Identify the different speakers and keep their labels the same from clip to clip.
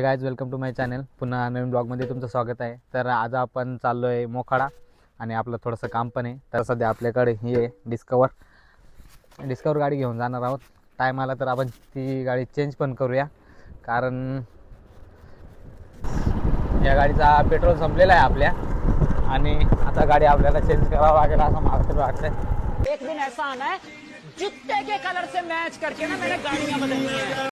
Speaker 1: Guys welcome to my channel. पुन्हा नवीन ब्लॉगमध्ये तुमचं स्वागत आहे. तर आज आपण चाललो आहे मोखाडा आणि आपलं थोडंसं काम पण आहे. तर सध्या आपल्याकडे ही आहे डिस्कवर गाडी घेऊन जाणार आहोत. टाईम आला तर आपण ती गाडी चेंज पण करूया, कारण या गाडीचा पेट्रोल संपलेला आहे आपल्या आणि आता गाडी आपल्याला चेंज करावं लागेल असं मला तरी वाटतंय.
Speaker 2: एक दिन ऐसा आना है जूते के कलर से मैच करके ना मैंने गाड़ियां बदलनी है.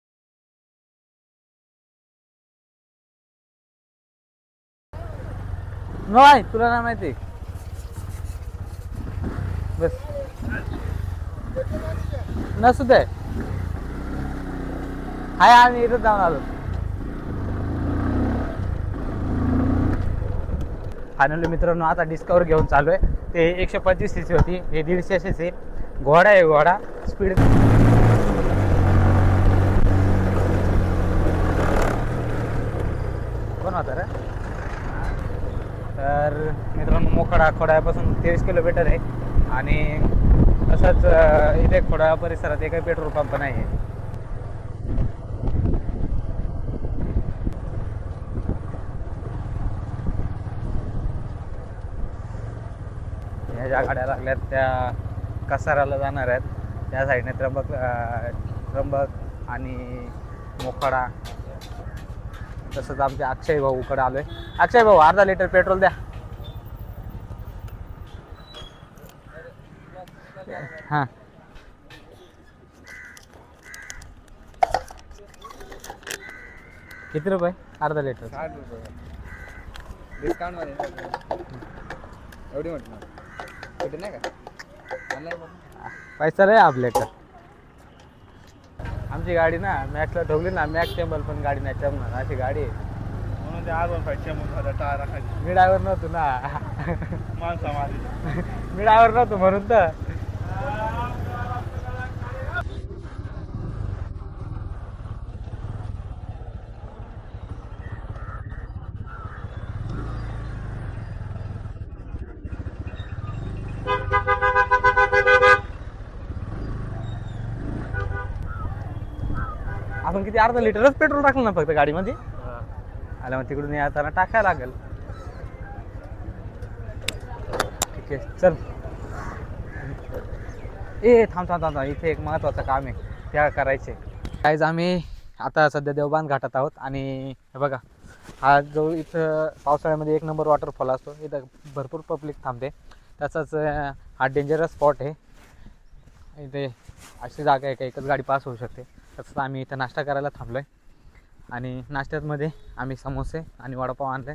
Speaker 1: नाही तुला नाही माहिती. बस नसू दे. हाय आम्ही इथं जाऊन आलो. फायनली मित्रांनो आता डिस्कवर घेऊन चालू आहे. ते 125 सीसी होती, हे 150 सीसी घोडा आहे. घोडा स्पीड कोण होता रे? तर मित्रांनो मोखाडा खोडापासून 30 किलोमीटर आहे आणि तसंच इथे खोडा परिसरात एकही पेट्रोल पंप नाही आहे. ह्या ज्या गाड्या लागल्यात त्या कसाराला जाणार आहेत. त्या साईडने त्र्यंबक आणि मोखाडा. तसंच आमच्या अक्षय भाऊकडे आलोय. अक्षय भाऊ अर्धा लिटर पेट्रोल द्या. हां किती रुपये अर्धा लिटर?
Speaker 3: 60 रुपये डिस्काउंट मध्ये एवढी म्हटलं कुठे नाही का
Speaker 1: पैसा रे आपल्याकडं. आमची गाडी ना मॅक्सला ठेवली ना, मॅक्स टेबल पण गाडी नाही जमणार अशी गाडी आहे.
Speaker 3: म्हणून ते आज फायच्या म्हणून टायर राखायची
Speaker 1: मी ड्रायव्हर नव्हतो ना.
Speaker 3: माणसा मारली
Speaker 1: मी ड्रायव्हर नव्हतो म्हणून तर. आपण किती अर्धा लिटरच पेट्रोल टाकलं ना फक्त गाडीमध्ये. आल्या मग तिकडून येताना टाकायला लागेल. ठीक आहे चल. थांब इथे एक महत्त्वाचं काम आहे त्या करायचे. काहीच आम्ही आता सध्या देवबान घाटात आहोत आणि हे बघा हा जो इथं पावसाळ्यामध्ये 1 नंबर वॉटरफॉल असतो, इथं भरपूर पब्लिक थांबते. तसंच हा डेंजरस स्पॉट आहे. इथे अशी जागा आहे का एकच गाडी पास होऊ शकते. तसंच आम्ही इथं नाश्ता करायला थांबलो आहे आणि नाश्त्यामध्ये आम्ही समोसे आणि वडापाव आणले.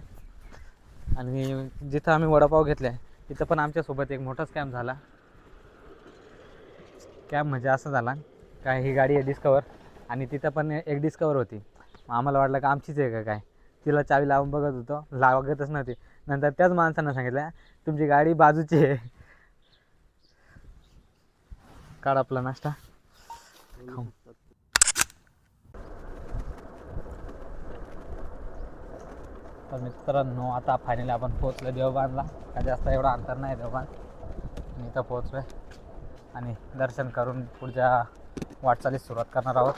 Speaker 1: आणि जिथं आम्ही वडापाव घेतला आहे तिथं पण आमच्यासोबत एक मोठा स्कॅम झाला. स्कॅम म्हणजे असं झाला का ही गाडी आहे डिस्कवर आणि तिथं पण एक डिस्कवर होती. आम्हाला वाटलं का आमचीच आहे का काय. तिला चावी लावून बघत होतो, लागतच नव्हती. नंतर त्याच माणसानं सांगितलं तुमची गाडी बाजूची आहे. काढ आपला नाश्ता खाऊ. तर मित्रांनो आता फायनली आपण पोहोचलो देवबानला. का जास्त एवढा अंतर नाही देवबान. आणि इथं पोहोचलो आहे आणि दर्शन करून पुढच्या वाटचालीस सुरुवात करणार आहोत.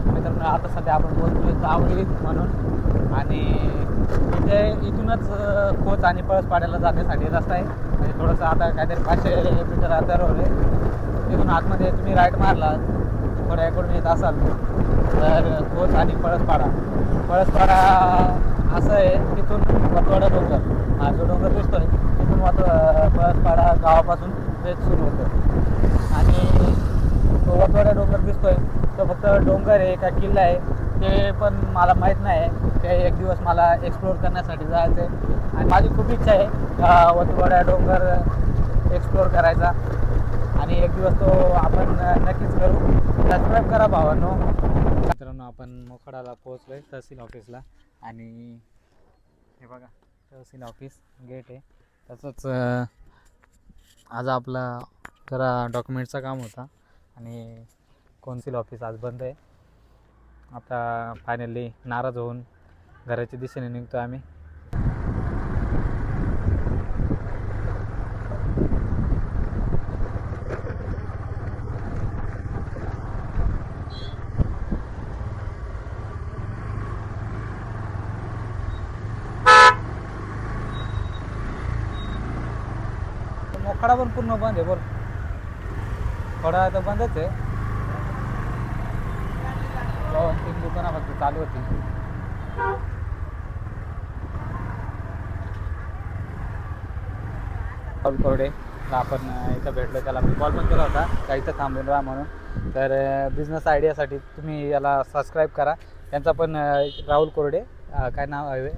Speaker 1: मित्रांनो आता सध्या आपण बोलतोय जावळी म्हणून आणि इथूनच खोच आणि पळसपाड्याला जाण्यासाठी रस्ता आहे. म्हणजे थोडंसं आता काहीतरी 500 मीटर अंतरावर आहे. तिथून आतमध्ये तुम्ही राईट मारला थोड्या इकडून येत असाल तर खोच आणि पळसपाडा असं आहे. तिथून वतवाडा डोंगर, हा जो डोंगर दिसतोय तिथून पळसपाडा गावापासून ट्रेक सुरू होतं. आणि तो वतवाडा डोंगर दिसतोय तो फक्त डोंगर आहे का किल्ला आहे ते पण मला माहीत नाही. ते एक दिवस मला एक्सप्लोअर करण्यासाठी जायचं आहे आणि माझी खूप इच्छा आहे वतवाडा डोंगर एक्सप्लोअर करायचा. आणि एक दिवस तो आपण नक्कीच करू. सबस्क्राईब करा भावांनो. मित्रांनो आपण मोखाडाला पोहोचलोय तहसील ऑफिसला आणि हे बघा तहसील ऑफिस गेट आहे. तसंच आज आपला जरा डॉक्युमेंटचा काम होता आणि कौन्सिल ऑफिस आज बंद आहे. आता फायनली नाराज होऊन घराच्या दिशेने निघतो आम्ही. मोखाडा पण पूर्ण बंद आहे बोल. थोडा तर बंदच आहे. 2-3 दुकानं फक्त चालू होती. कॉल कोरडे आपण इथं भेटलो, त्याला मी कॉल पण केला होता का इथं थांबून राहा म्हणून. तर बिझनेस आयडियासाठी तुम्ही याला सबस्क्राईब करा. त्यांचा पण राहुल कोरडे काय नाव आहे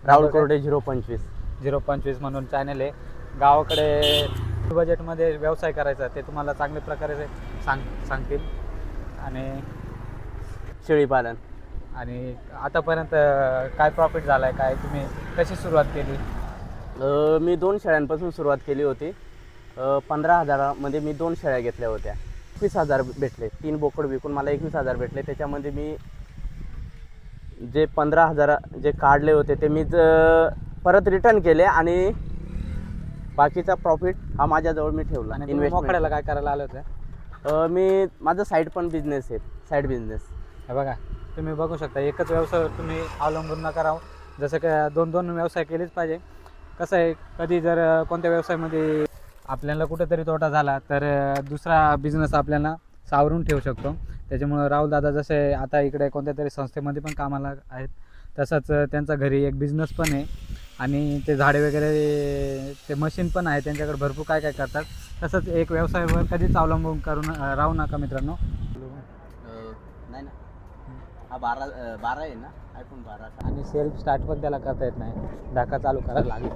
Speaker 4: राहुल कोरडे 025
Speaker 1: म्हणून चॅनल आहे. गावाकडे बजेटमध्ये व्यवसाय करायचा ते तुम्हाला चांगल्या प्रकारे सांगतील. आणि
Speaker 4: शेळीपालन.
Speaker 1: आणि आतापर्यंत काय प्रॉफिट झाला आहे, काय तुम्ही कशी सुरुवात केली?
Speaker 4: मी 2 शेळ्यांपासून सुरुवात केली होती. 15,000मध्ये मी 2 शेळ्या घेतल्या होत्या. 21,000 भेटले. 3 बोकड विकून मला 21,000 भेटले. त्याच्यामध्ये मी जे 15,000 जे काढले होते ते मी परत रिटर्न केले आणि बाकीचा प्रॉफिट हा माझ्याजवळ मी ठेवला.
Speaker 1: आणि तुम्ही मोखाड्याला काय करायला आलं होतं?
Speaker 4: मी माझं साईड पण बिझनेस आहे, साईड बिझनेस.
Speaker 1: हे बघा तुम्ही बघू शकता, एकच व्यवसायावर तुम्ही अवलंबून नका राहू. जसं का 2-2 व्यवसाय केलेच पाहिजे. कसं आहे, कधी जर कोणत्या व्यवसायामध्ये आपल्याला कुठेतरी तोटा झाला तर दुसरा बिझनेस आपल्याला सावरून ठेवू शकतो. त्याच्यामुळं राहुल दादा जसे आता इकडे कोणत्या तरी संस्थेमध्ये पण कामाला आहेत, तसंच त्यांचा घरी एक बिझनेस पण आहे आणि ते झाडे वगैरे ते मशीन पण आहे त्यांच्याकडे, भरपूर काय काय करतात. तसंच एक व्यवसायावर कधीच अवलंबून करून राहू नका मित्रांनो.
Speaker 4: नाही ना, हा 12 आहे ना, iPhone 12.
Speaker 1: आणि सेल्फ स्टार्ट पण त्याला करता येत नाही, धक्का चालू करायला लागेल.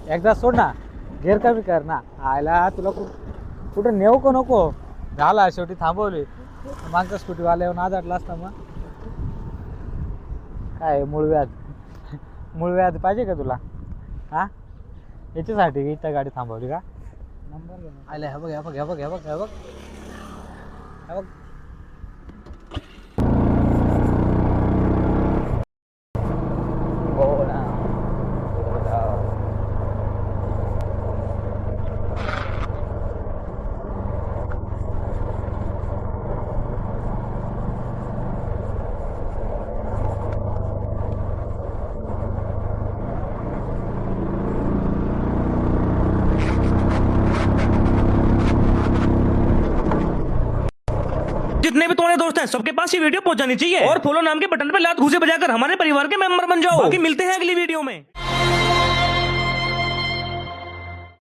Speaker 1: एकदा सोड ना, गेअर कमी कर ना. आयला तुला कुठं नेऊ का नको झाला, शेवटी थांबवली. मागचा स्कूटीवाला येऊन आजाडला असता मग काय. मूळव्याध पाहिजे का तुला? हां, याच्यासाठी इथं गाडी थांबवली का? नंबर आले. हे बघ हे बघ हे बघ हे बघ हे बघ हे बघ. हो ना.
Speaker 5: जितने भी तुम्हारे दोस्त हैं सबके पास ये वीडियो पहुंचानी चाहिए और फॉलो नाम के बटन पे लात घूसे बजाकर हमारे परिवार के मेंबर बन जाओ। बाकी मिलते हैं अगली वीडियो में।